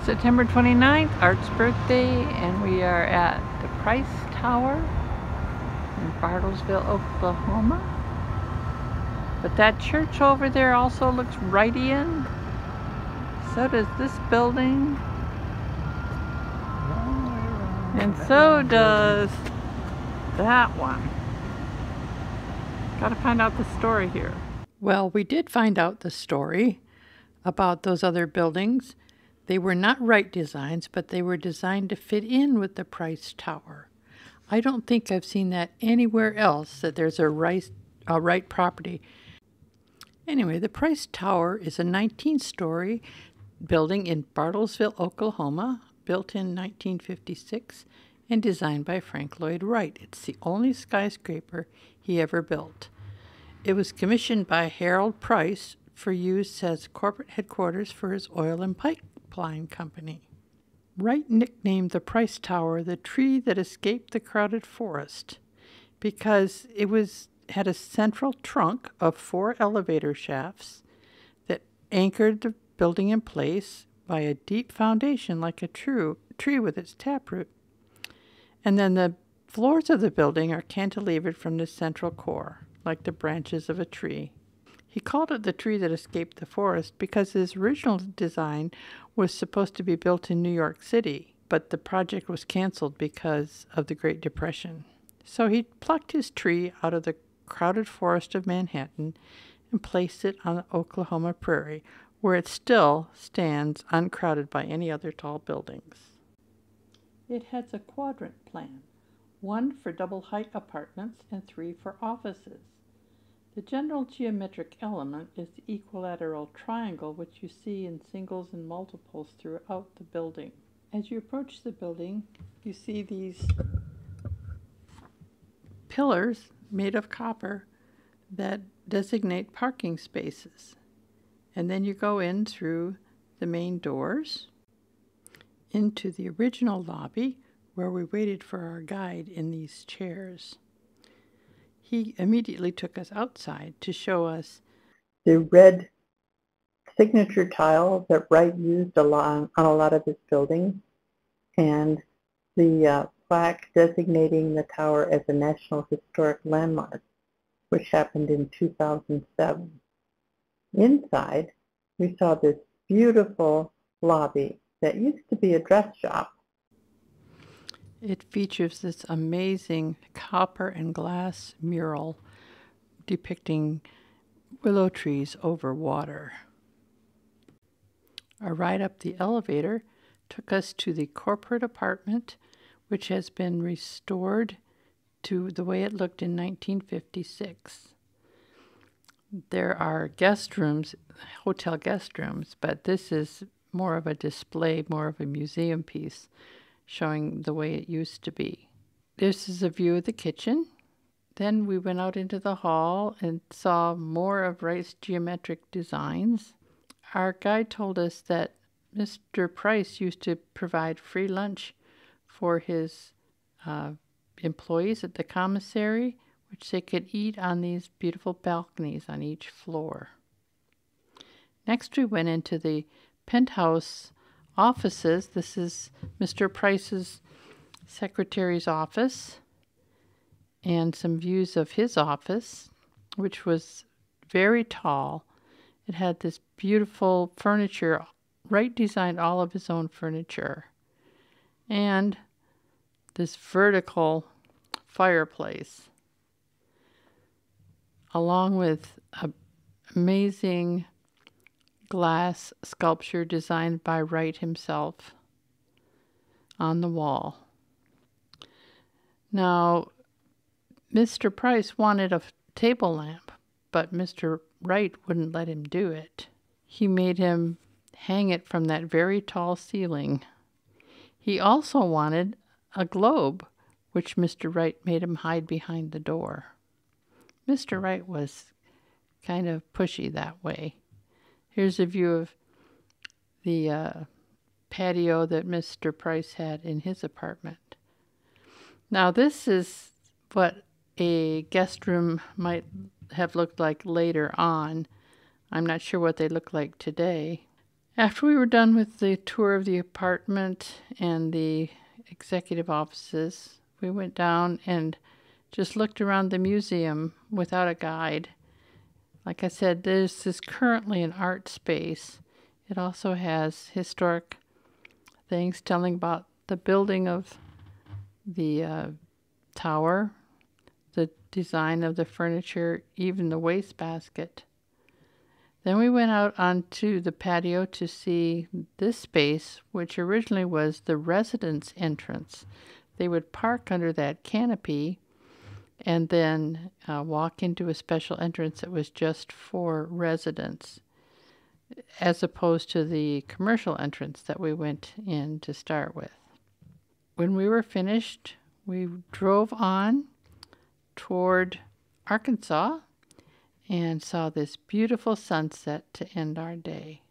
September 29th, Art's birthday, and we are at the Price Tower in Bartlesville, Oklahoma. But that church over there also looks Wrightian. So does this building. And so does that one. Gotta find out the story here. Well, we did find out the story about those other buildings. They were not Wright designs, but they were designed to fit in with the Price Tower. I don't think I've seen that anywhere else, that there's a Wright property. Anyway, the Price Tower is a 19-story building in Bartlesville, Oklahoma, built in 1956 and designed by Frank Lloyd Wright. It's the only skyscraper he ever built. It was commissioned by Harold Price for use as corporate headquarters for his oil and pipeline company. Wright nicknamed the Price Tower the tree that escaped the crowded forest because it had a central trunk of 4 elevator shafts that anchored the building in place by a deep foundation like a tree with its taproot. And then the floors of the building are cantilevered from the central core, like the branches of a tree. He called it the tree that escaped the forest because his original design was supposed to be built in New York City, but the project was canceled because of the Great Depression. So he plucked his tree out of the crowded forest of Manhattan and placed it on the Oklahoma prairie, where it still stands uncrowded by any other tall buildings. It has a quadrant plan, 1 for double-height apartments and 3 for offices. The general geometric element is the equilateral triangle, which you see in singles and multiples throughout the building. As you approach the building, you see these pillars made of copper that designate parking spaces. And then you go in through the main doors into the original lobby where we waited for our guide in these chairs. He immediately took us outside to show us the red signature tile that Wright used on a lot of his buildings, and the plaque designating the tower as a National Historic Landmark, which happened in 2007. Inside, we saw this beautiful lobby that used to be a dress shop. It features this amazing copper and glass mural depicting willow trees over water. A ride up the elevator took us to the corporate apartment, which has been restored to the way it looked in 1956. There are guest rooms, hotel guest rooms, but this is more of a display, more of a museum piece, showing the way it used to be. This is a view of the kitchen. Then we went out into the hall and saw more of Wright's geometric designs. Our guide told us that Mr. Price used to provide free lunch for his employees at the commissary, which they could eat on these beautiful balconies on each floor. Next, we went into the penthouse offices. This is Mr. Price's secretary's office and some views of his office, which was very tall. It had this beautiful furniture. Wright designed all of his own furniture. And this vertical fireplace, along with an amazing glass sculpture designed by Wright himself on the wall. Now, Mr. Price wanted a table lamp, but Mr. Wright wouldn't let him do it. He made him hang it from that very tall ceiling. He also wanted a globe, which Mr. Wright made him hide behind the door. Mr. Wright was kind of pushy that way. Here's a view of the patio that Mr. Price had in his apartment. Now, this is what a guest room might have looked like later on. I'm not sure what they look like today. After we were done with the tour of the apartment and the executive offices, we went down and just looked around the museum without a guide. Like I said, this is currently an art space. It also has historic things telling about the building of the tower, the design of the furniture, even the wastebasket. Then we went out onto the patio to see this space, which originally was the residence entrance. They would park under that canopy and then walk into a special entrance that was just for residents, as opposed to the commercial entrance that we went in to start with. When we were finished, we drove on toward Arkansas and saw this beautiful sunset to end our day.